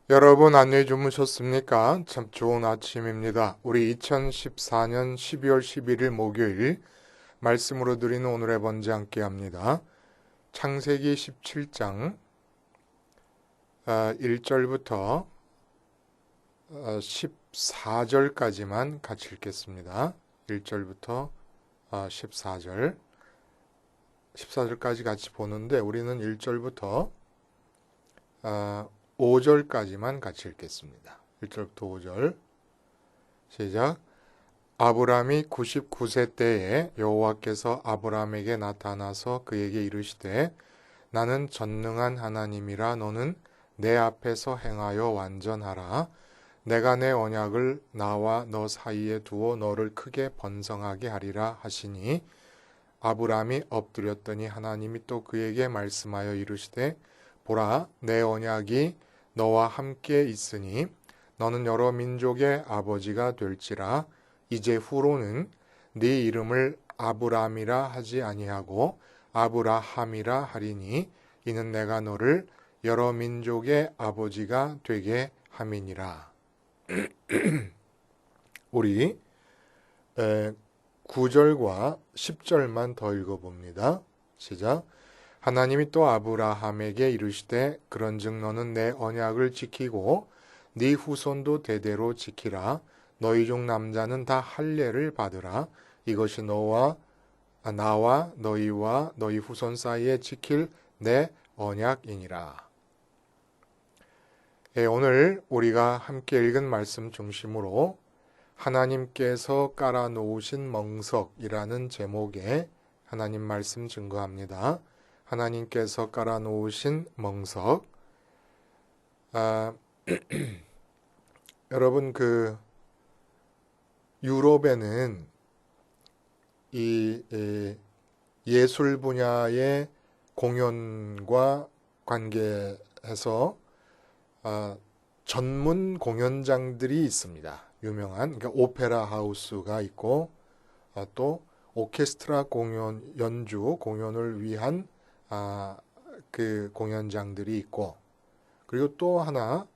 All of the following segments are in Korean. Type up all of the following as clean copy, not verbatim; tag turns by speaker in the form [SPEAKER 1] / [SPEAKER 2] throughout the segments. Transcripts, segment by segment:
[SPEAKER 1] 여러분 안녕히 주무셨습니까? 참 좋은 아침입니다. 우리 2014년 12월 11일 목요일 말씀으로 드리는 오늘의 번제 함께 합니다. 창세기 17장 1절부터 14절까지만 같이 읽겠습니다. 1절부터 14절 14절까지 같이 보는데 우리는 1절부터 5절까지만 같이 읽겠습니다. 1절부터 5절 시작. 아브람이 99세 때에 여호와께서 아브람에게 나타나서 그에게 이르시되 나는 전능한 하나님이라 너는 내 앞에서 행하여 완전하라. 내가 내 언약을 나와 너 사이에 두어 너를 크게 번성하게 하리라 하시니 아브람이 엎드렸더니 하나님이 또 그에게 말씀하여 이르시되 보라 내 언약이 너와 함께 있으니 너는 여러 민족의 아버지가 될지라. 이제 후로는 네 이름을 아브람이라 하지 아니하고 아브라함이라 하리니 이는 내가 너를 여러 민족의 아버지가 되게 함이니라. 우리 9절과 10절만 더 읽어봅니다. 시작. 하나님이 또 아브라함에게 이르시되 그런즉 너는 내 언약을 지키고 네 후손도 대대로 지키라. 너희 중 남자는 다 할례를 받으라. 이것이 나와 너희와 너희 후손 사이에 지킬 내 언약이니라. 오늘 우리가 함께 읽은 말씀 중심으로 하나님께서 깔아놓으신 멍석이라는 제목의 하나님 말씀 증거합니다. 하나님께서 깔아놓으신 멍석. 여러분 유럽에는 이 예술 분야의 공연과 관계해서 전문 공연장들이 있습니다. 유명한 그러니까 오페라 하우스가 있고 또 오케스트라 공연 연주 공연을 위한 그 공연장들이 있고 그리고 또 하나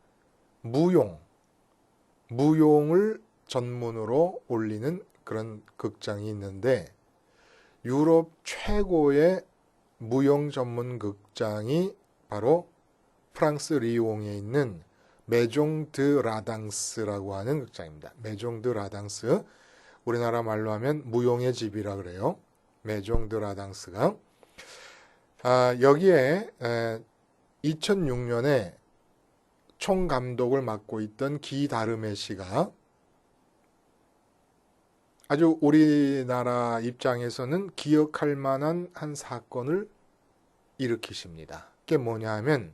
[SPEAKER 1] 무용을 전문으로 올리는 그런 극장이 있는데 유럽 최고의 무용 전문 극장이 바로 프랑스 리옹에 있는 메종 드 라당스라고 하는 극장입니다. 메종 드 라당스, 우리나라 말로 하면 무용의 집이라 그래요. 메종 드 라당스가 여기에 2006년에 총감독을 맡고 있던 기다르메 씨가 아주 우리나라 입장에서는 기억할 만한 한 사건을 일으키십니다. 그게 뭐냐 하면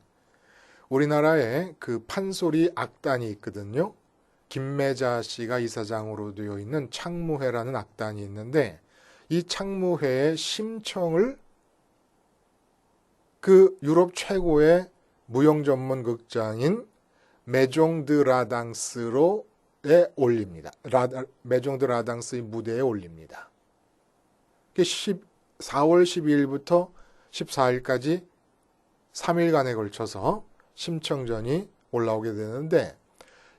[SPEAKER 1] 우리나라에 그 판소리 악단이 있거든요. 김매자 씨가 이사장으로 되어 있는 창무회라는 악단이 있는데 이 창무회의 심청을 그 유럽 최고의 무용 전문 극장인 메종 드 라당스로에 올립니다. 메종 드 라당스의 무대에 올립니다. 4월 12일부터 14일까지 3일간에 걸쳐서 심청전이 올라오게 되는데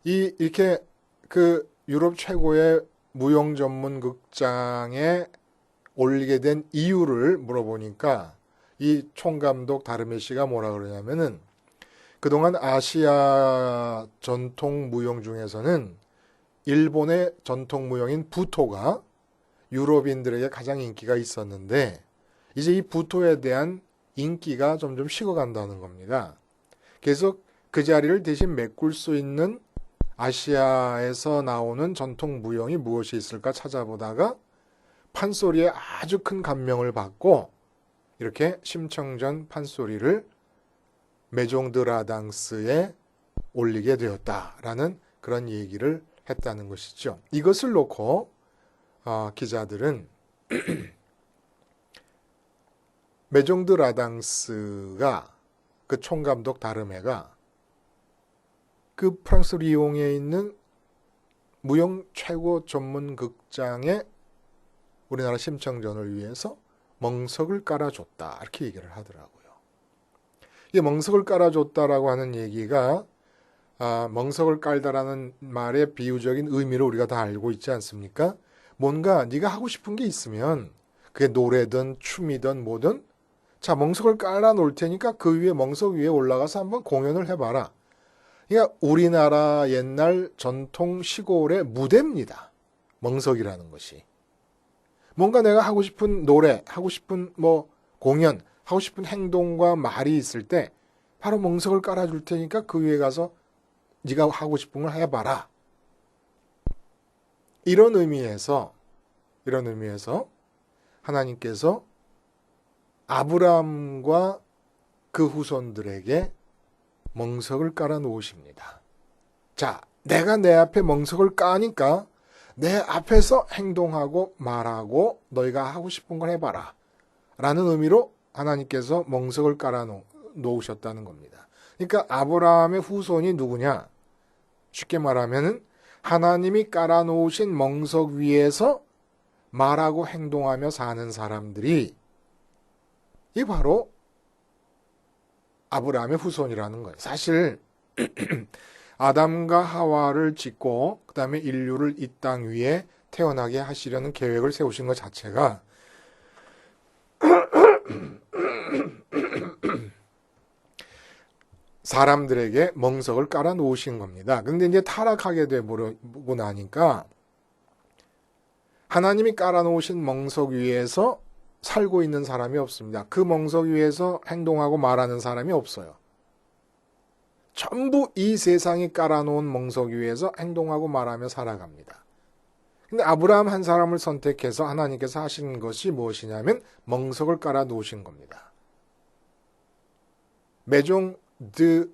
[SPEAKER 1] 이렇게 그 유럽 최고의 무용 전문 극장에 올리게 된 이유를 물어보니까 이 총감독 다르메 씨가 뭐라 그러냐면은 그동안 아시아 전통 무용 중에서는 일본의 전통 무용인 부토가 유럽인들에게 가장 인기가 있었는데 이제 이 부토에 대한 인기가 점점 식어간다는 겁니다. 그래서 그 자리를 대신 메꿀 수 있는 아시아에서 나오는 전통 무용이 무엇이 있을까 찾아보다가 판소리에 아주 큰 감명을 받고 이렇게 심청전 판소리를 메종 드 라당스에 올리게 되었다라는 그런 얘기를 했다는 것이죠. 이것을 놓고 기자들은 메종 드 라당스가 그 총감독 다르메가 그 프랑스 리옹에 있는 무용 최고 전문 극장에 우리나라 심청전을 위해서 멍석을 깔아줬다 이렇게 얘기를 하더라고요. 이 멍석을 깔아줬다라고 하는 얘기가 멍석을 깔다라는 말의 비유적인 의미를 우리가 다 알고 있지 않습니까? 뭔가 네가 하고 싶은 게 있으면 그게 노래든 춤이든 뭐든 자, 멍석을 깔아 놓을 테니까 그 위에 멍석 위에 올라가서 한번 공연을 해봐라. 그러니까 우리나라 옛날 전통 시골의 무대입니다. 멍석이라는 것이. 뭔가 내가 하고 싶은 노래, 하고 싶은 뭐 공연, 하고 싶은 행동과 말이 있을 때 바로 멍석을 깔아줄 테니까 그 위에 가서 네가 하고 싶은 걸 해봐라. 이런 의미에서 하나님께서 아브라함과 그 후손들에게 멍석을 깔아 놓으십니다. 자, 내가 내 앞에 멍석을 까니까 내 앞에서 행동하고 말하고 너희가 하고 싶은 걸 해봐라. 라는 의미로 하나님께서 멍석을 깔아 놓으셨다는 겁니다. 그러니까 아브라함의 후손이 누구냐? 쉽게 말하면 하나님이 깔아 놓으신 멍석 위에서 말하고 행동하며 사는 사람들이 이 바로 아브라함의 후손이라는 거예요. 사실 아담과 하와를 짓고 그 다음에 인류를 이 땅 위에 태어나게 하시려는 계획을 세우신 것 자체가 사람들에게 멍석을 깔아 놓으신 겁니다. 근데 이제 타락하게 되고 나니까 하나님이 깔아 놓으신 멍석 위에서 살고 있는 사람이 없습니다. 그 멍석 위에서 행동하고 말하는 사람이 없어요. 전부 이 세상이 깔아놓은 멍석 위에서 행동하고 말하며 살아갑니다. 근데 아브라함 한 사람을 선택해서 하나님께서 하신 것이 무엇이냐면 멍석을 깔아 놓으신 겁니다. 메종 드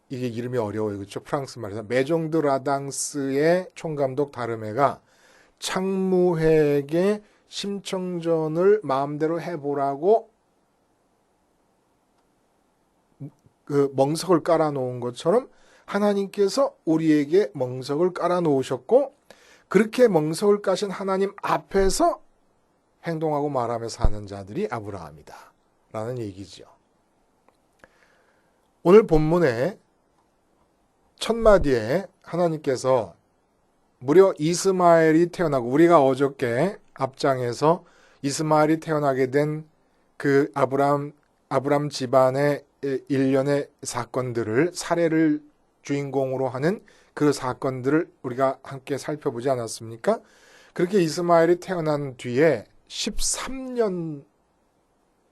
[SPEAKER 1] 이게 이름이 어려워요. 그렇죠? 프랑스 말에서 메종 드 라당스의 총감독 다르메가 창무회에게 심청전을 마음대로 해보라고 그 멍석을 깔아 놓은 것처럼 하나님께서 우리에게 멍석을 깔아 놓으셨고 그렇게 멍석을 까신 하나님 앞에서 행동하고 말하며 사는 자들이 아브라함이다 라는 얘기죠. 오늘 본문의 첫 마디에 하나님께서 무려 이스마엘이 태어나고 우리가 어저께 앞장에서 이스마엘이 태어나게 된 그 아브람 집안의 일련의 사건들을 사례를 주인공으로 하는 그 사건들을 우리가 함께 살펴보지 않았습니까? 그렇게 이스마엘이 태어난 뒤에 13년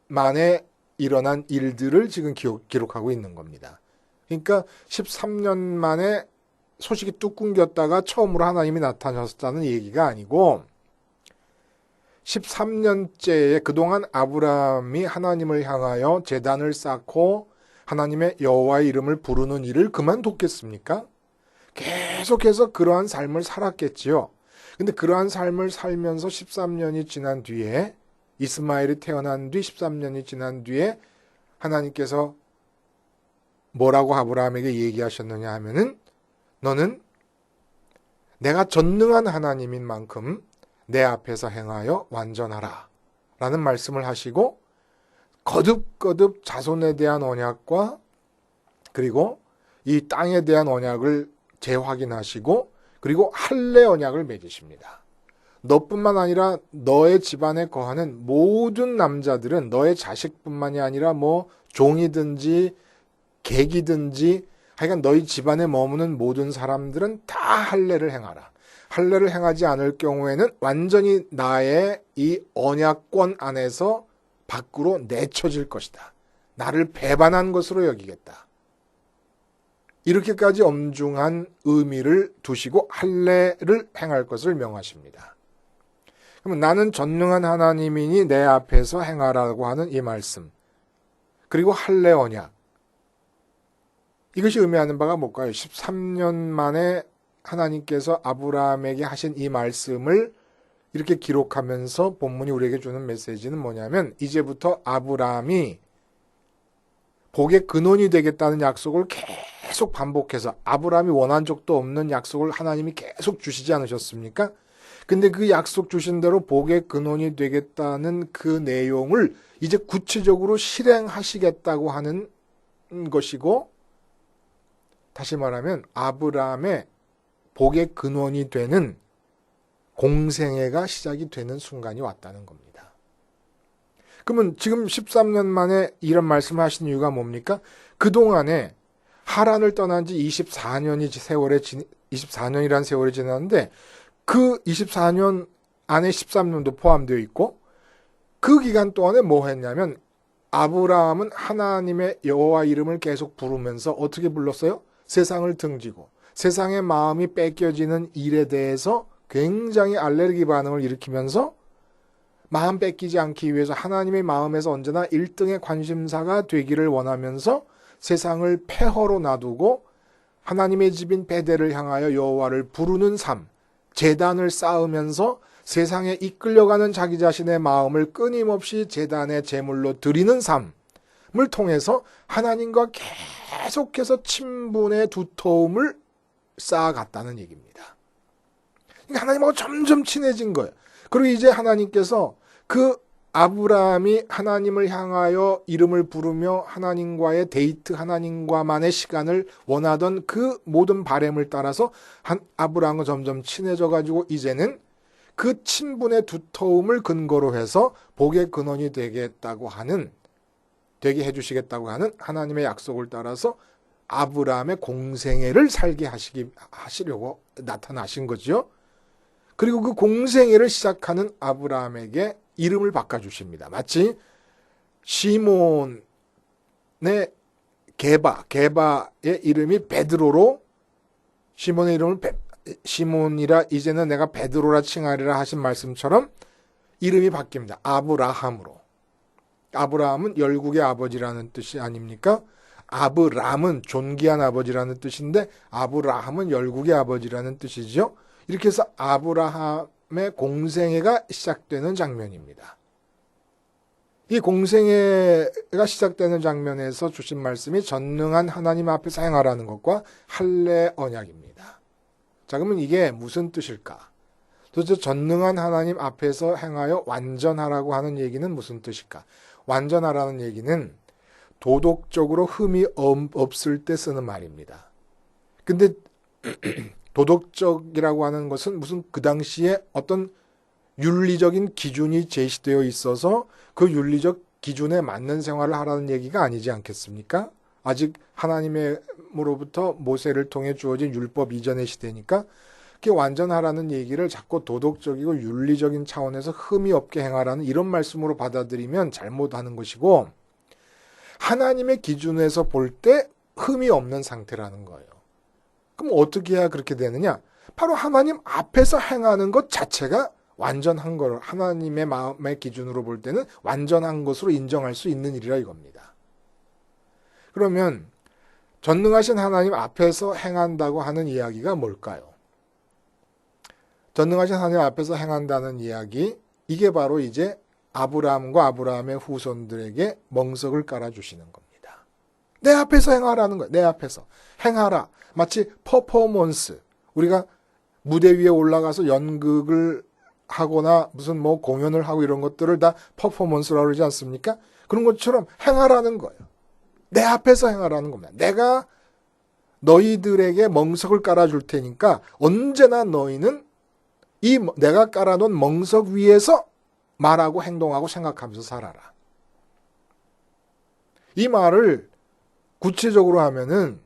[SPEAKER 1] 만에 일어난 일들을 지금 기록하고 있는 겁니다. 그러니까 13년 만에 소식이 뚝 끊겼다가 처음으로 하나님이 나타나셨다는 얘기가 아니고 13년째에 그동안 아브라함이 하나님을 향하여 제단을 쌓고 하나님의 여호와의 이름을 부르는 일을 그만뒀겠습니까? 계속해서 그러한 삶을 살았겠지요. 근데 그러한 삶을 살면서 13년이 지난 뒤에 이스마엘이 태어난 뒤 13년이 지난 뒤에 하나님께서 뭐라고 아브라함에게 얘기하셨느냐 하면은 너는 내가 전능한 하나님인 만큼 내 앞에서 행하여 완전하라 라는 말씀을 하시고 거듭거듭 자손에 대한 언약과 그리고 이 땅에 대한 언약을 재확인하시고 그리고 할례 언약을 맺으십니다. 너뿐만 아니라 너의 집안에 거하는 모든 남자들은 너의 자식뿐만이 아니라 뭐 종이든지 객이든지 하여간 너희 집안에 머무는 모든 사람들은 다 할례를 행하라. 할례를 행하지 않을 경우에는 완전히 나의 이 언약권 안에서 밖으로 내쳐질 것이다. 나를 배반한 것으로 여기겠다. 이렇게까지 엄중한 의미를 두시고 할례를 행할 것을 명하십니다. 그러면 나는 전능한 하나님이니 내 앞에서 행하라고 하는 이 말씀. 그리고 할례 언약. 이것이 의미하는 바가 뭘까요? 13년 만에 하나님께서 아브라함에게 하신 이 말씀을 이렇게 기록하면서 본문이 우리에게 주는 메시지는 뭐냐면 이제부터 아브라함이 복의 근원이 되겠다는 약속을 계속 반복해서 아브라함이 원한 적도 없는 약속을 하나님이 계속 주시지 않으셨습니까? 근데 그 약속 주신 대로 복의 근원이 되겠다는 그 내용을 이제 구체적으로 실행하시겠다고 하는 것이고, 다시 말하면 아브라함의 복의 근원이 되는 공생애가 시작이 되는 순간이 왔다는 겁니다. 그러면 지금 13년 만에 이런 말씀을 하신 이유가 뭡니까? 그동안에 하란을 떠난 지 24년이라는 세월이 지났는데 그 24년 안에 13년도 포함되어 있고 그 기간 동안에 뭐 했냐면 아브라함은 하나님의 여호와 이름을 계속 부르면서 어떻게 불렀어요? 세상을 등지고 세상의 마음이 뺏겨지는 일에 대해서 굉장히 알레르기 반응을 일으키면서 마음 뺏기지 않기 위해서 하나님의 마음에서 언제나 1등의 관심사가 되기를 원하면서 세상을 폐허로 놔두고 하나님의 집인 베델을 향하여 여호와를 부르는 삶, 제단을 쌓으면서 세상에 이끌려가는 자기 자신의 마음을 끊임없이 제단의 제물로 드리는 삶을 통해서 하나님과 계속해서 친분의 두터움을 쌓아갔다는 얘기입니다. 그러니까 하나님하고 점점 친해진 거예요. 그리고 이제 하나님께서 그 아브라함이 하나님을 향하여 이름을 부르며 하나님과의 데이트, 하나님과만의 시간을 원하던 그 모든 바램을 따라서 아브라함과 점점 친해져가지고 이제는 그 친분의 두터움을 근거로 해서 복의 근원이 되게 해주시겠다고 하는 하나님의 약속을 따라서 아브라함의 공생애를 살게 하시려고 나타나신 거죠. 그리고 그 공생애를 시작하는 아브라함에게 이름을 바꿔주십니다. 마치 시몬의 게바의 이름이 베드로로 시몬의 이름을 시몬이라 이제는 내가 베드로라 칭하리라 하신 말씀처럼 이름이 바뀝니다. 아브라함으로. 아브라함은 열국의 아버지라는 뜻이 아닙니까? 아브람은 존귀한 아버지라는 뜻인데 아브라함은 열국의 아버지라는 뜻이죠. 이렇게 해서 아브라함의 공생애가 시작되는 장면입니다. 이 공생애가 시작되는 장면에서 주신 말씀이 전능한 하나님 앞에서 행하라는 것과 할례 언약입니다. 자, 그러면 이게 무슨 뜻일까? 도대체 전능한 하나님 앞에서 행하여 완전하라고 하는 얘기는 무슨 뜻일까? 완전하라는 얘기는 도덕적으로 흠이 없을 때 쓰는 말입니다. 근데 도덕적이라고 하는 것은 무슨 그 당시에 어떤 윤리적인 기준이 제시되어 있어서 그 윤리적 기준에 맞는 생활을 하라는 얘기가 아니지 않겠습니까? 아직 하나님으로부터 모세를 통해 주어진 율법 이전의 시대니까 그게 완전하라는 얘기를 자꾸 도덕적이고 윤리적인 차원에서 흠이 없게 행하라는 이런 말씀으로 받아들이면 잘못하는 것이고 하나님의 기준에서 볼 때 흠이 없는 상태라는 거예요. 그럼 어떻게 해야 그렇게 되느냐? 바로 하나님 앞에서 행하는 것 자체가 완전한 걸 하나님의 마음의 기준으로 볼 때는 완전한 것으로 인정할 수 있는 일이라 이겁니다. 그러면 전능하신 하나님 앞에서 행한다고 하는 이야기가 뭘까요? 전능하신 하나님 앞에서 행한다는 이야기, 이게 바로 이제 아브라함과 아브라함의 후손들에게 멍석을 깔아주시는 겁니다. 내 앞에서 행하라는 거예요. 내 앞에서. 행하라. 마치 퍼포먼스. 우리가 무대 위에 올라가서 연극을 하거나 무슨 뭐 공연을 하고 이런 것들을 다 퍼포먼스라고 그러지 않습니까? 그런 것처럼 행하라는 거예요. 내 앞에서 행하라는 겁니다. 내가 너희들에게 멍석을 깔아줄 테니까 언제나 너희는 이 내가 깔아놓은 멍석 위에서 말하고 행동하고 생각하면서 살아라. 이 말을 구체적으로 하면은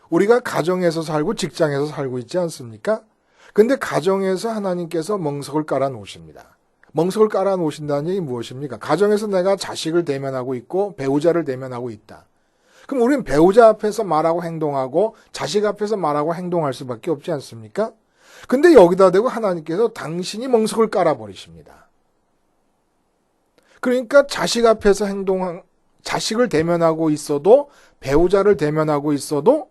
[SPEAKER 1] 우리가 가정에서 살고 직장에서 살고 있지 않습니까? 근데 가정에서 하나님께서 멍석을 깔아 놓으십니다. 멍석을 깔아 놓으신다는 얘기 무엇입니까? 가정에서 내가 자식을 대면하고 있고 배우자를 대면하고 있다. 그럼 우리는 배우자 앞에서 말하고 행동하고 자식 앞에서 말하고 행동할 수밖에 없지 않습니까? 근데 여기다 대고 하나님께서 당신이 멍석을 깔아버리십니다. 그러니까 자식 앞에서 자식을 대면하고 있어도 배우자를 대면하고 있어도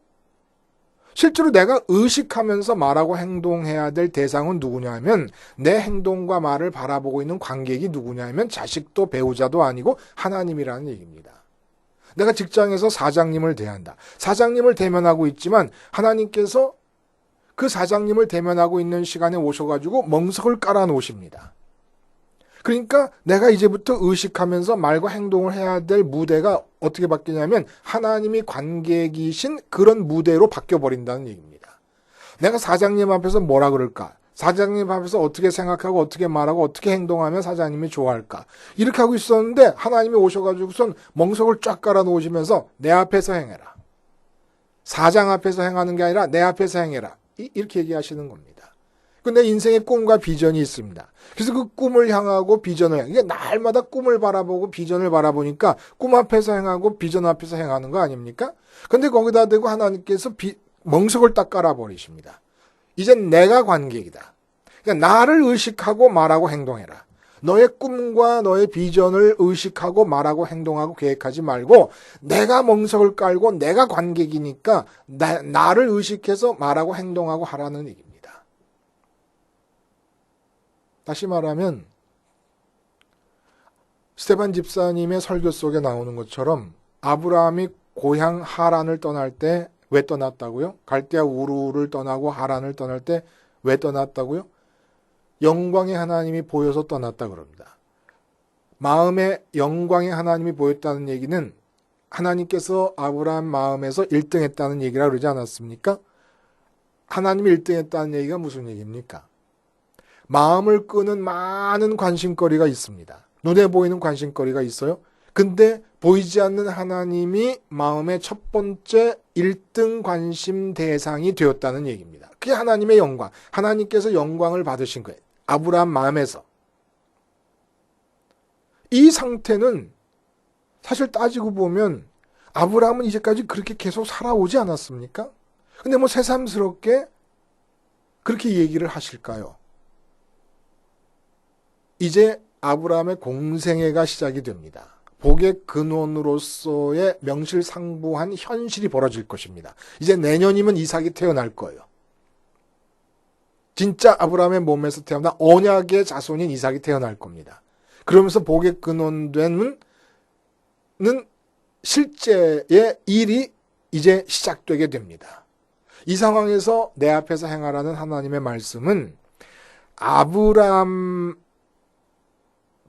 [SPEAKER 1] 실제로 내가 의식하면서 말하고 행동해야 될 대상은 누구냐 하면 내 행동과 말을 바라보고 있는 관객이 누구냐 하면 자식도 배우자도 아니고 하나님이라는 얘기입니다. 내가 직장에서 사장님을 대한다. 사장님을 대면하고 있지만 하나님께서 그 사장님을 대면하고 있는 시간에 오셔가지고 멍석을 깔아 놓으십니다. 그러니까 내가 이제부터 의식하면서 말과 행동을 해야 될 무대가 어떻게 바뀌냐면 하나님이 관객이신 그런 무대로 바뀌어버린다는 얘기입니다. 내가 사장님 앞에서 뭐라 그럴까? 사장님 앞에서 어떻게 생각하고 어떻게 말하고 어떻게 행동하면 사장님이 좋아할까? 이렇게 하고 있었는데 하나님이 오셔가지고선 멍석을 쫙 깔아놓으시면서 내 앞에서 행해라. 사장 앞에서 행하는 게 아니라 내 앞에서 행해라. 이렇게 얘기하시는 겁니다. 근데 인생의 꿈과 비전이 있습니다. 그래서 그 꿈을 향하고 비전을 이게 날마다 꿈을 바라보고 비전을 바라보니까 꿈 앞에서 행하고 비전 앞에서 행하는 거 아닙니까? 근데 거기다 대고 하나님께서 멍석을 딱 깔아버리십니다. 이젠 내가 관객이다. 그러니까 나를 의식하고 말하고 행동해라. 너의 꿈과 너의 비전을 의식하고 말하고 행동하고 계획하지 말고 내가 멍석을 깔고 내가 관객이니까 나를 의식해서 말하고 행동하고 하라는 얘기입니다. 다시 말하면 스테반 집사님의 설교 속에 나오는 것처럼 아브라함이 고향 하란을 떠날 때 왜 떠났다고요? 갈대아 우르를 떠나고 하란을 떠날 때 왜 떠났다고요? 영광의 하나님이 보여서 떠났다 그럽니다. 마음에 영광의 하나님이 보였다는 얘기는 하나님께서 아브라함 마음에서 1등했다는 얘기라 그러지 않았습니까? 하나님이 1등했다는 얘기가 무슨 얘기입니까? 마음을 끄는 많은 관심거리가 있습니다. 눈에 보이는 관심거리가 있어요. 근데 보이지 않는 하나님이 마음의 첫 번째 1등 관심 대상이 되었다는 얘기입니다. 그게 하나님의 영광. 하나님께서 영광을 받으신 거예요. 아브라함 마음에서. 이 상태는 사실 따지고 보면 아브라함은 이제까지 그렇게 계속 살아오지 않았습니까? 근데 뭐 새삼스럽게 그렇게 얘기를 하실까요? 이제 아브라함의 공생애가 시작이 됩니다. 복의 근원으로서의 명실상부한 현실이 벌어질 것입니다. 이제 내년이면 이삭이 태어날 거예요. 진짜 아브라함의 몸에서 태어난 언약의 자손인 이삭이 태어날 겁니다. 그러면서 복의 근원되는 실제의 일이 이제 시작되게 됩니다. 이 상황에서 내 앞에서 행하라는 하나님의 말씀은 아브라함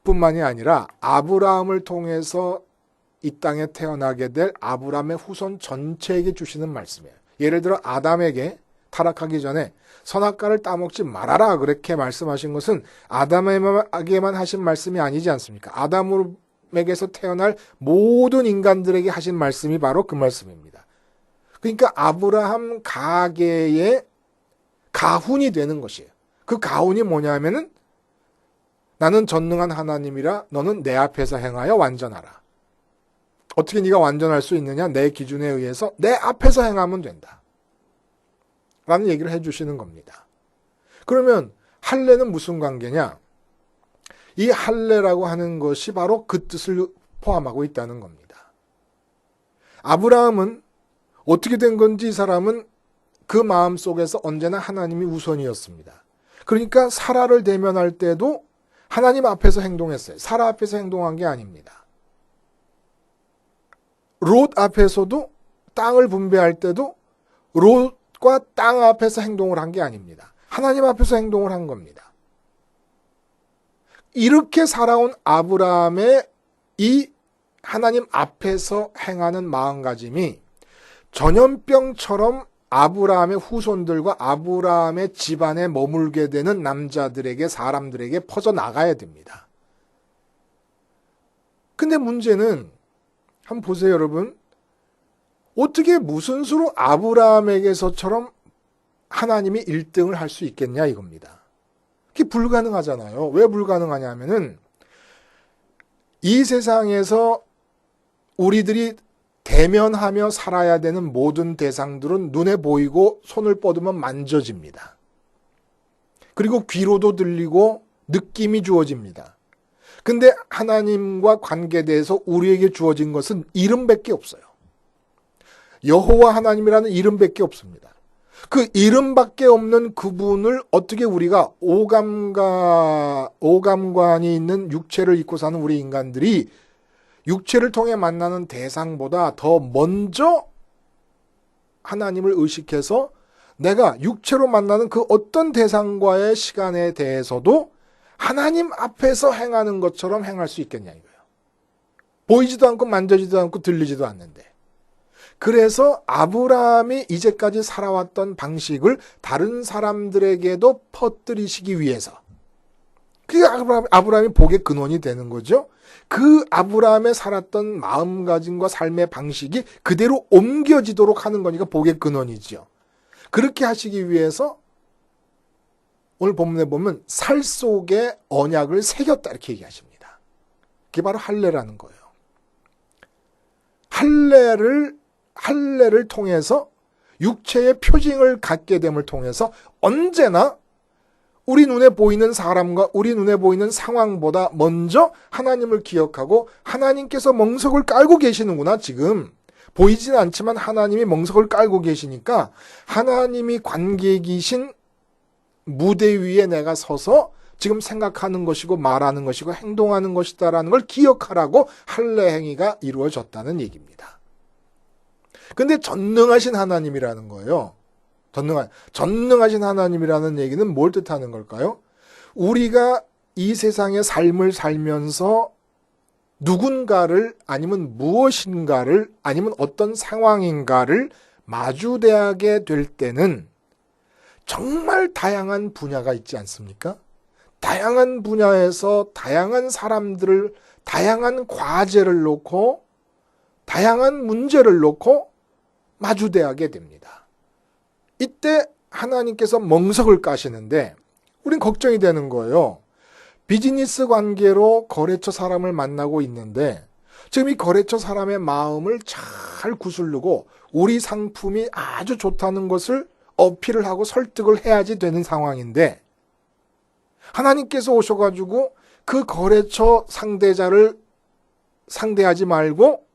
[SPEAKER 1] 뿐만이 아니라 아브라함을 통해서 이 땅에 태어나게 될 아브라함의 후손 전체에게 주시는 말씀이에요. 예를 들어 아담에게 타락하기 전에 선악과를 따먹지 말아라 그렇게 말씀하신 것은 아담에게만 하신 말씀이 아니지 않습니까? 아담에게서 태어날 모든 인간들에게 하신 말씀이 바로 그 말씀입니다. 그러니까 아브라함 가계의 가훈이 되는 것이에요. 그 가훈이 뭐냐면은 나는 전능한 하나님이라 너는 내 앞에서 행하여 완전하라. 어떻게 네가 완전할 수 있느냐? 내 기준에 의해서 내 앞에서 행하면 된다. 라는 얘기를 해주시는 겁니다. 그러면 할례는 무슨 관계냐? 이 할례라고 하는 것이 바로 그 뜻을 포함하고 있다는 겁니다. 아브라함은 어떻게 된 건지 이 사람은 그 마음 속에서 언제나 하나님이 우선이었습니다. 그러니까 사라를 대면할 때도 하나님 앞에서 행동했어요. 사라 앞에서 행동한 게 아닙니다. 롯 앞에서도 땅을 분배할 때도 롯과 땅 앞에서 행동을 한 게 아닙니다. 하나님 앞에서 행동을 한 겁니다. 이렇게 살아온 아브라함의 이 하나님 앞에서 행하는 마음가짐이 전염병처럼 아브라함의 후손들과 아브라함의 집안에 머물게 되는 남자들에게 사람들에게 퍼져나가야 됩니다. 근데 문제는 한번 보세요 여러분. 어떻게 무슨 수로 아브라함에게서처럼 하나님이 1등을 할 수 있겠냐 이겁니다. 그게 불가능하잖아요. 왜 불가능하냐면은 이 세상에서 우리들이 대면하며 살아야 되는 모든 대상들은 눈에 보이고 손을 뻗으면 만져집니다. 그리고 귀로도 들리고 느낌이 주어집니다. 근데 하나님과 관계대해서 우리에게 주어진 것은 이름밖에 없어요. 여호와 하나님이라는 이름밖에 없습니다. 그 이름밖에 없는 그분을 어떻게 우리가 오감관이 있는 육체를 입고 사는 우리 인간들이 육체를 통해 만나는 대상보다 더 먼저 하나님을 의식해서 내가 육체로 만나는 그 어떤 대상과의 시간에 대해서도 하나님 앞에서 행하는 것처럼 행할 수 있겠냐 이거예요. 보이지도 않고 만져지도 않고 들리지도 않는데. 그래서 아브라함이 이제까지 살아왔던 방식을 다른 사람들에게도 퍼뜨리시기 위해서, 그게 아브라함이 복의 근원이 되는 거죠. 그 아브라함의 살았던 마음가짐과 삶의 방식이 그대로 옮겨지도록 하는 거니까 복의 근원이죠. 그렇게 하시기 위해서 오늘 본문에 보면 살 속에 언약을 새겼다 이렇게 얘기하십니다. 그게 바로 할례라는 거예요. 할례를 통해서 육체의 표징을 갖게 됨을 통해서 언제나 우리 눈에 보이는 사람과 우리 눈에 보이는 상황보다 먼저 하나님을 기억하고 하나님께서 멍석을 깔고 계시는구나. 지금 보이지는 않지만 하나님이 멍석을 깔고 계시니까 하나님이 관객이신 무대 위에 내가 서서 지금 생각하는 것이고 말하는 것이고 행동하는 것이다라는 걸 기억하라고 할례 행위가 이루어졌다는 얘기입니다. 근데 전능하신 하나님이라는 거예요. 전능하신 하나님이라는 얘기는 뭘 뜻하는 걸까요? 우리가 이 세상의 삶을 살면서 누군가를 아니면 무엇인가를 아니면 어떤 상황인가를 마주대하게 될 때는 정말 다양한 분야가 있지 않습니까? 다양한 분야에서 다양한 사람들을, 다양한 과제를 놓고 다양한 문제를 놓고 마주대하게 됩니다. 이때 하나님께서 멍석을 까시는데 우린 걱정이 되는 거예요. 비즈니스 관계로 거래처 사람을 만나고 있는데 지금 이 거래처 사람의 마음을 잘 구슬르고 우리 상품이 아주 좋다는 것을 어필을 하고 설득을 해야지 되는 상황인데 하나님께서 오셔가지고 그 거래처 상대자를 상대하지 말고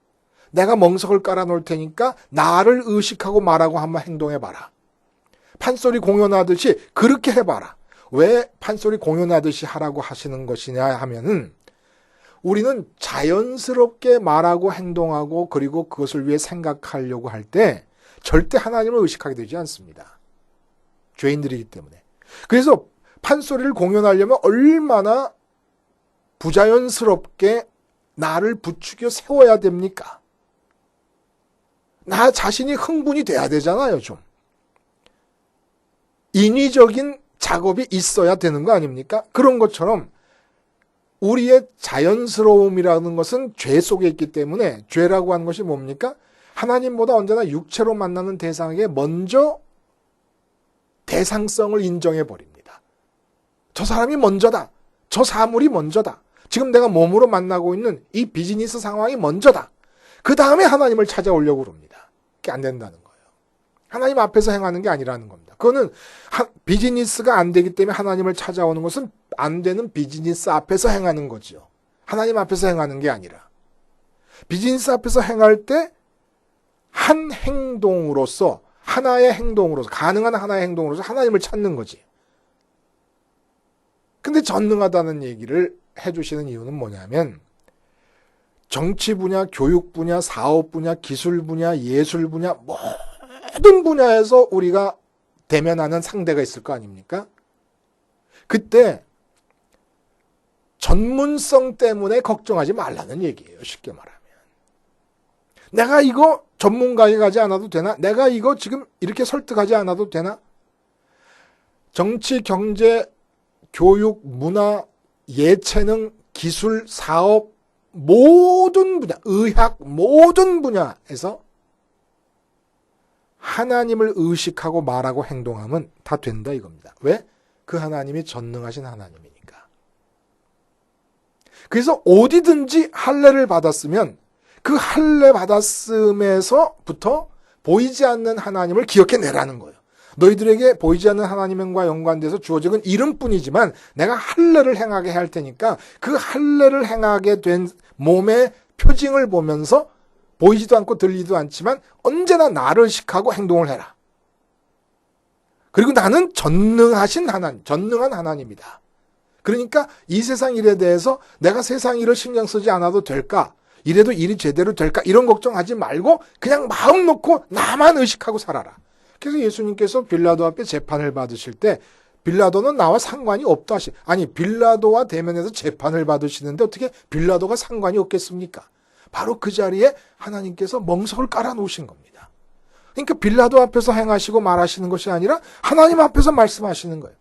[SPEAKER 1] 내가 멍석을 깔아놓을 테니까 나를 의식하고 말하고 한번 행동해봐라. 판소리 공연하듯이 그렇게 해봐라. 왜 판소리 공연하듯이 하라고 하시는 것이냐 하면은 우리는 자연스럽게 말하고 행동하고 그리고 그것을 위해 생각하려고 할 때 절대 하나님을 의식하게 되지 않습니다. 죄인들이기 때문에. 그래서 판소리를 공연하려면 얼마나 부자연스럽게 나를 부추겨 세워야 됩니까? 나 자신이 흥분이 돼야 되잖아요, 좀. 인위적인 작업이 있어야 되는 거 아닙니까? 그런 것처럼 우리의 자연스러움이라는 것은 죄 속에 있기 때문에 죄라고 하는 것이 뭡니까? 하나님보다 언제나 육체로 만나는 대상에게 먼저 대상성을 인정해 버립니다. 저 사람이 먼저다. 저 사물이 먼저다. 지금 내가 몸으로 만나고 있는 이 비즈니스 상황이 먼저다. 그 다음에 하나님을 찾아오려고 그럽니다. 그게 안 된다는 거예요. 하나님 앞에서 행하는 게 아니라는 겁니다. 그거는 비즈니스가 안 되기 때문에 하나님을 찾아오는 것은 안 되는 비즈니스 앞에서 행하는 거죠. 하나님 앞에서 행하는 게 아니라. 비즈니스 앞에서 행할 때 한 행동으로서 하나의 행동으로서 가능한 하나의 행동으로서 하나님을 찾는 거지. 근데 전능하다는 얘기를 해주시는 이유는 뭐냐면 정치 분야, 교육 분야, 사업 분야, 기술 분야, 예술 분야 모든 분야에서 우리가 대면하는 상대가 있을 거 아닙니까? 그때 전문성 때문에 걱정하지 말라는 얘기예요. 쉽게 말하면. 내가 이거 전문가에 가지 않아도 되나? 내가 이거 지금 이렇게 설득하지 않아도 되나? 정치, 경제, 교육, 문화, 예체능, 기술, 사업 모든 분야, 의학 모든 분야에서 하나님을 의식하고 말하고 행동하면 다 된다 이겁니다. 왜? 그 하나님이 전능하신 하나님이니까. 그래서 어디든지 할례를 받았으면 그 할례 받았음에서부터 보이지 않는 하나님을 기억해내라는 거예요. 너희들에게 보이지 않는 하나님과 연관돼서 주어진 건 이름뿐이지만 내가 할례를 행하게 할 테니까 그 할례를 행하게 된 몸의 표징을 보면서 보이지도 않고 들리지도 않지만 언제나 나를 의식하고 행동을 해라. 그리고 나는 전능하신 하나님, 전능한 하나님이다. 그러니까 이 세상 일에 대해서 내가 세상 일을 신경 쓰지 않아도 될까? 이래도 일이 제대로 될까? 이런 걱정하지 말고 그냥 마음 놓고 나만 의식하고 살아라. 그래서 예수님께서 빌라도 앞에 재판을 받으실 때 빌라도는 나와 상관이 없다 하시. 아니 빌라도와 대면해서 재판을 받으시는데 어떻게 빌라도가 상관이 없겠습니까? 바로 그 자리에 하나님께서 멍석을 깔아놓으신 겁니다. 그러니까 빌라도 앞에서 행하시고 말하시는 것이 아니라 하나님 앞에서 말씀하시는 거예요.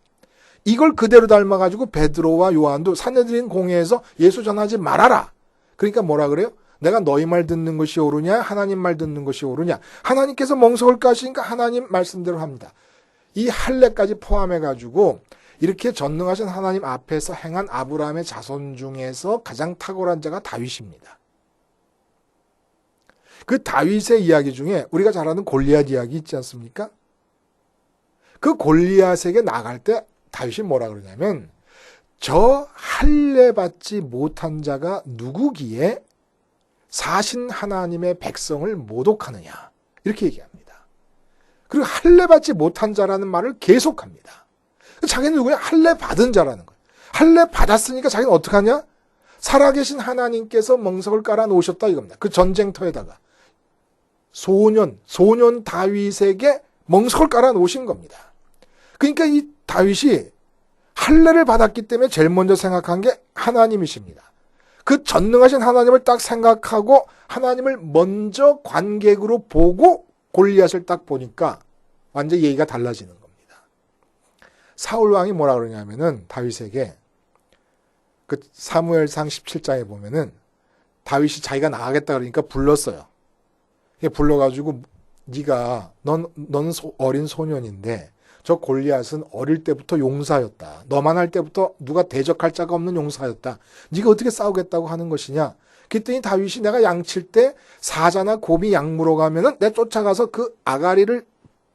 [SPEAKER 1] 이걸 그대로 닮아가지고 베드로와 요한도 산헤드린 공회에서 예수 전하지 말아라. 그러니까 뭐라 그래요? 내가 너희 말 듣는 것이 옳으냐 하나님 말 듣는 것이 옳으냐. 하나님께서 멍석을 까시니까 하나님 말씀대로 합니다. 이 할례까지 포함해가지고 이렇게 전능하신 하나님 앞에서 행한 아브라함의 자손 중에서 가장 탁월한 자가 다윗입니다. 그 다윗의 이야기 중에 우리가 잘 아는 골리앗 이야기 있지 않습니까? 그 골리앗에게 나갈 때 다윗이 뭐라 그러냐면 저 할례 받지 못한 자가 누구기에 사신 하나님의 백성을 모독하느냐 이렇게 얘기합니다. 그리고 할례 받지 못한 자라는 말을 계속합니다. 자기는 누구냐? 할례 받은 자라는 거예요. 할례 받았으니까 자기는 어떡하냐? 살아계신 하나님께서 멍석을 깔아 놓으셨다 이겁니다. 그 전쟁터에다가 소년 다윗에게 멍석을 깔아 놓으신 겁니다. 그러니까 이 다윗이 할례를 받았기 때문에 제일 먼저 생각한 게 하나님이십니다. 그 전능하신 하나님을 딱 생각하고 하나님을 먼저 관객으로 보고 골리앗을 딱 보니까 완전 얘기가 달라지는 겁니다. 사울 왕이 뭐라 그러냐면은 다윗에게 그 사무엘상 17장에 보면은 다윗이 자기가 나가겠다 그러니까 불렀어요. 불러가지고 넌 어린 소년인데 저 골리앗은 어릴 때부터 용사였다. 너만 할 때부터 누가 대적할 자가 없는 용사였다. 네가 어떻게 싸우겠다고 하는 것이냐. 그랬더니 다윗이 내가 양칠 때 사자나 곰이 양 물어 가면은 내가 쫓아가서 그 아가리를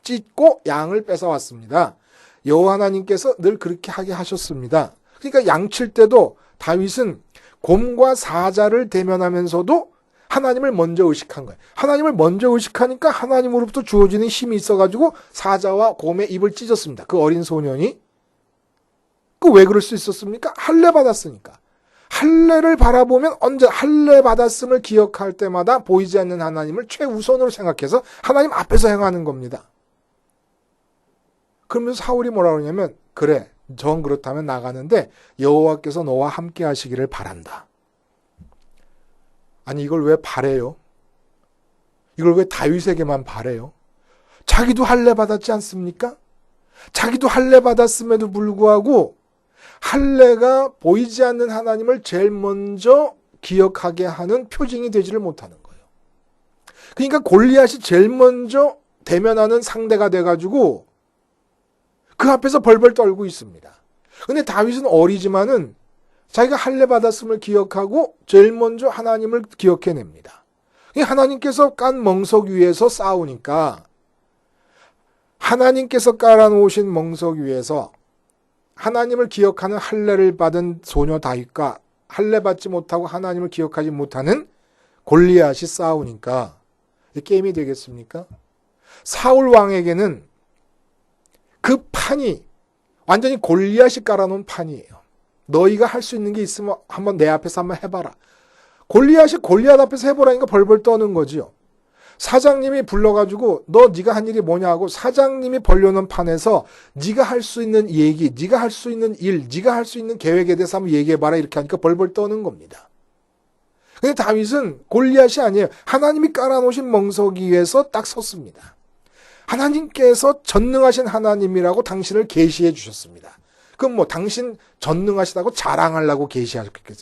[SPEAKER 1] 찢고 양을 뺏어왔습니다. 여호와 하나님께서 늘 그렇게 하게 하셨습니다. 그러니까 양칠 때도 다윗은 곰과 사자를 대면하면서도 하나님을 먼저 의식한 거예요. 하나님을 먼저 의식하니까 하나님으로부터 주어지는 힘이 있어가지고 사자와 곰의 입을 찢었습니다. 그 어린 소년이. 그 왜 그럴 수 있었습니까? 할례 받았으니까. 할례를 바라보면 언제 할례 받았음을 기억할 때마다 보이지 않는 하나님을 최우선으로 생각해서 하나님 앞에서 행하는 겁니다. 그러면서 사울이 뭐라 그러냐면 그래 정 그렇다면 나가는데 여호와께서 너와 함께 하시기를 바란다. 아니 이걸 왜 바래요? 이걸 왜 다윗에게만 바래요? 자기도 할례 받았지 않습니까? 자기도 할례 받았음에도 불구하고 할례가 보이지 않는 하나님을 제일 먼저 기억하게 하는 표징이 되지를 못하는 거예요. 그러니까 골리앗이 제일 먼저 대면하는 상대가 돼가지고 그 앞에서 벌벌 떨고 있습니다. 근데 다윗은 어리지만은 자기가 할례 받았음을 기억하고 제일 먼저 하나님을 기억해냅니다. 하나님께서 깐 멍석 위에서 싸우니까 하나님께서 깔아놓으신 멍석 위에서 하나님을 기억하는 할례를 받은 소녀 다윗과 할례 받지 못하고 하나님을 기억하지 못하는 골리앗이 싸우니까 이 게임이 되겠습니까? 사울 왕에게는 그 판이 완전히 골리앗이 깔아놓은 판이에요. 너희가 할 수 있는 게 있으면 한번 내 앞에서 한번 해봐라. 골리앗이 골리앗 앞에서 해보라니까 벌벌 떠는 거지요. 사장님이 불러가지고 네가 한 일이 뭐냐고 사장님이 벌려놓은 판에서 네가 할 수 있는 얘기, 네가 할 수 있는 일, 네가 할 수 있는 계획에 대해서 한번 얘기해봐라 이렇게 하니까 벌벌 떠는 겁니다. 근데 다윗은 골리앗이 아니에요. 하나님이 깔아놓으신 멍석 위에서 딱 섰습니다. 하나님께서 전능하신 하나님이라고 당신을 계시해 주셨습니다. 그럼 뭐 당신 전능하시다고 자랑하려고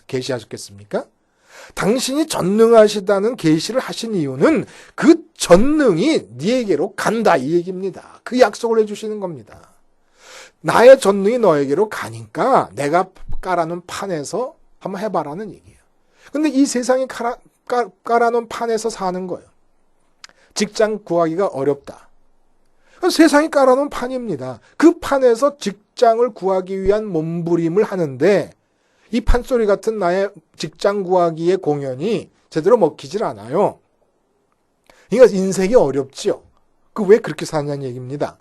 [SPEAKER 1] 계시하셨겠습니까? 당신이 전능하시다는 계시를 하신 이유는 그 전능이 네에게로 간다 이 얘기입니다. 그 약속을 해주시는 겁니다. 나의 전능이 너에게로 가니까 내가 깔아놓은 판에서 한번 해봐라는 얘기예요. 근데 이 세상이 깔아놓은 판에서 사는 거예요. 직장 구하기가 어렵다. 세상이 깔아놓은 판입니다. 그 판에서 직장을 구하기 위한 몸부림을 하는데 이 판소리 같은 나의 직장 구하기의 공연이 제대로 먹히질 않아요. 그러니까 인생이 어렵지요. 왜 그렇게 사냐는 얘기입니다.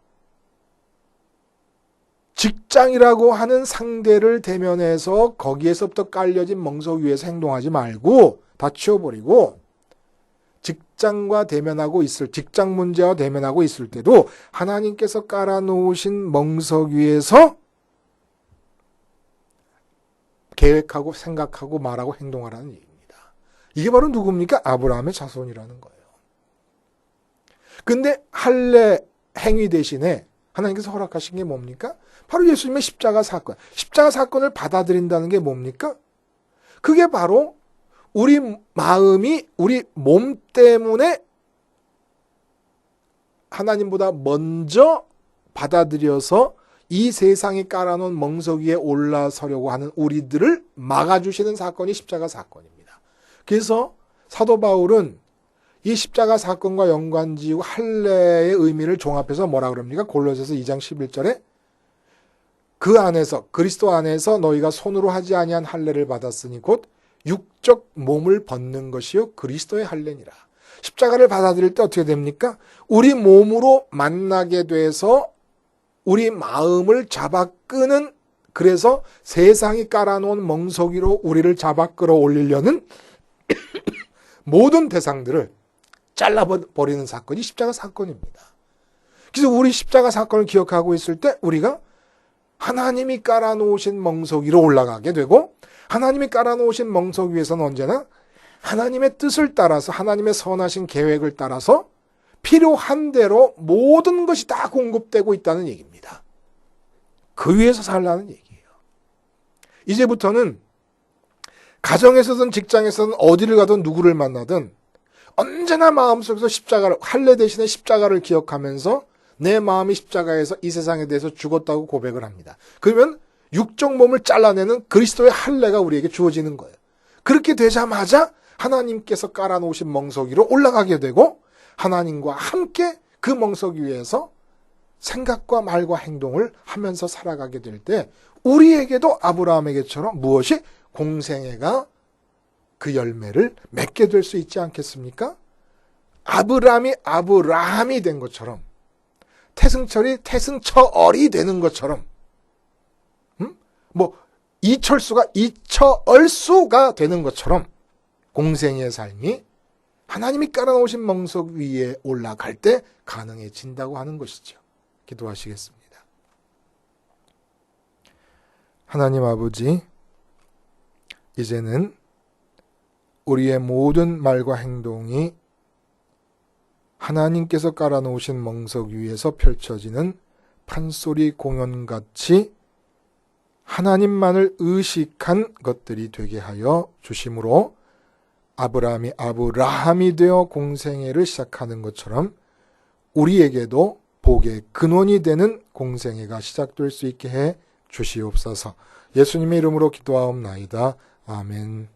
[SPEAKER 1] 직장이라고 하는 상대를 대면해서 거기에서부터 깔려진 멍석 위에서 행동하지 말고 다 치워버리고 직장 문제와 대면하고 있을 때도 하나님께서 깔아놓으신 멍석 위에서 계획하고 생각하고 말하고 행동하라는 얘기입니다. 이게 바로 누굽니까? 아브라함의 자손이라는 거예요. 근데 할례 행위 대신에 하나님께서 허락하신 게 뭡니까? 바로 예수님의 십자가 사건. 십자가 사건을 받아들인다는 게 뭡니까? 그게 바로 우리 마음이 우리 몸 때문에 하나님보다 먼저 받아들여서 이 세상이 깔아놓은 멍석 위에 올라서려고 하는 우리들을 막아주시는 사건이 십자가 사건입니다. 그래서 사도 바울은 이 십자가 사건과 연관지고 할례의 의미를 종합해서 뭐라 그럽니까? 골로새서 2장 11절에 그 안에서 그리스도 안에서 너희가 손으로 하지 아니한 할례를 받았으니 곧 육적 몸을 벗는 것이요 그리스도의 할례니라. 십자가를 받아들일 때 어떻게 됩니까? 우리 몸으로 만나게 돼서 우리 마음을 잡아 끄는, 그래서 세상이 깔아놓은 멍석 위로 우리를 잡아 끌어올리려는 모든 대상들을 잘라버리는 사건이 십자가 사건입니다. 그래서 우리 십자가 사건을 기억하고 있을 때 우리가 하나님이 깔아놓으신 멍석 위로 올라가게 되고, 하나님이 깔아놓으신 멍석 위에서는 언제나 하나님의 뜻을 따라서 하나님의 선하신 계획을 따라서 필요한 대로 모든 것이 다 공급되고 있다는 얘기입니다. 그 위에서 살라는 얘기예요. 이제부터는 가정에서든 직장에서든 어디를 가든 누구를 만나든 언제나 마음속에서 십자가를, 할례 대신에 십자가를 기억하면서 내 마음이 십자가에서 이 세상에 대해서 죽었다고 고백을 합니다. 그러면 육적 몸을 잘라내는 그리스도의 할례가 우리에게 주어지는 거예요. 그렇게 되자마자 하나님께서 깔아놓으신 멍석 위로 올라가게 되고 하나님과 함께 그 멍석 위에서 생각과 말과 행동을 하면서 살아가게 될 때 우리에게도 아브라함에게처럼 무엇이 공생애가 그 열매를 맺게 될 수 있지 않겠습니까? 아브라함이 아브라함이 된 것처럼, 태승철이 태승철이 되는 것처럼, 이철수가 이철수가 되는 것처럼 공생의 삶이 하나님이 깔아놓으신 멍석 위에 올라갈 때 가능해진다고 하는 것이죠. 기도하시겠습니다. 하나님 아버지, 이제는 우리의 모든 말과 행동이 하나님께서 깔아놓으신 멍석 위에서 펼쳐지는 판소리 공연같이 하나님만을 의식한 것들이 되게 하여 주심으로 아브라함이 아브라함이 되어 공생애를 시작하는 것처럼 우리에게도 복의 근원이 되는 공생애가 시작될 수 있게 해 주시옵소서. 예수님의 이름으로 기도하옵나이다. 아멘.